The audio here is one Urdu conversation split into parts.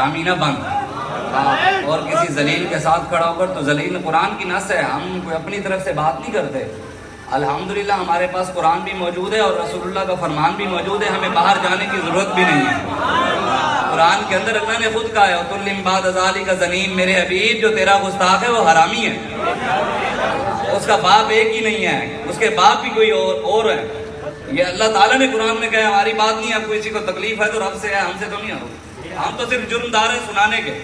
حرامی نہ بن اور کسی ذلیل کے ساتھ کھڑا ہو کر. تو ذلیل قرآن کی نص ہے, ہم کوئی اپنی طرف سے بات نہیں کرتے. الحمدللہ ہمارے پاس قرآن بھی موجود ہے اور رسول اللہ کا فرمان بھی موجود ہے, ہمیں باہر جانے کی ضرورت بھی نہیں ہے. قرآن کے اندر اللہ نے خود کہا ہے وَتُلِّمْ بَعْدَ ذَلِكَ زَنِيمٌ, میرے حبیب جو تیرا گستاخ ہے وہ حرامی ہے, اس کا باپ ایک ہی نہیں ہے, اس کے باپ بھی کوئی اور ہے. یہ اللہ تعالیٰ نے قرآن میں کہا, ہماری بات نہیں ہے. اب کسی کو تکلیف ہے تو رب سے ہے, ہم سے تو نہیں ہے, ہم تو صرف جرم دار ہیں سنانے کے.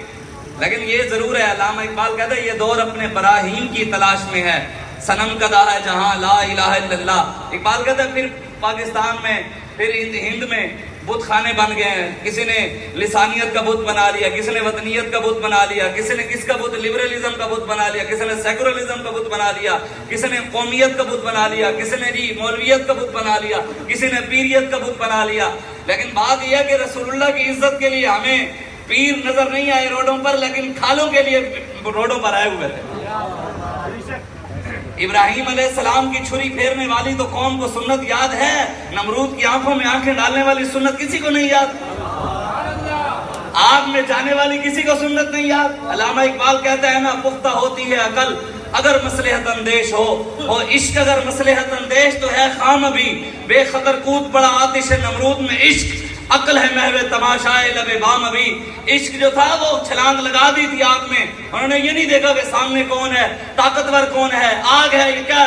لیکن یہ ضرور ہے, علامہ اقبال کہتا ہے یہ دور اپنے براہین کی تلاش میں ہے, صنم کدا ہے جہاں لا الہ الا اللہ. اقبال کہتا ہے پھر پاکستان میں, پھر ہند میں بت خانے بن گئے ہیں. کسی نے لسانیت کا بت بنا لیا, کسی نے وطنیت کا بت بنا لیا, کسی نے کس کا بت لبرلزم کا بت بنا لیا, کسی نے سیکولرزم کا بت بنا لیا, کسی نے قومیت کا بت بنا لیا, کسی نے جی مولویت کا بت بنا لیا, کسی نے پیریت کا بت بنا لیا. لیکن بات یہ ہے کہ رسول اللہ کی عزت کے لیے ہمیں پیر نظر نہیں آئے روڈوں پر, لیکن کھالوں کے لیے روڈوں پر آئے ہوئے تھے. ابراہیم علیہ السلام کی چھری پھیرنے والی تو قوم کو سنت یاد ہے, نمرود کی آنکھوں میں آنکھیں ڈالنے والی سنت کسی کو نہیں یاد, آگ میں جانے والی کسی کو سنت نہیں یاد. علامہ اقبال کہتا ہے نا, پختہ ہوتی ہے عقل اگر مصلحت اندیش ہو, اور عشق اگر مصلحت اندیش تو ہے خام ابھی, بے خطر کود پڑا آتش نمرود میں عشق, عقل ہے محو تماشائے لب بام ابھی. عشق جو تھا وہ چھلانگ لگا دی تھی آگ میں, انہوں نے یہ نہیں دیکھا کہ سامنے کون ہے, طاقتور کون ہے, آگ ہے, یہ کیا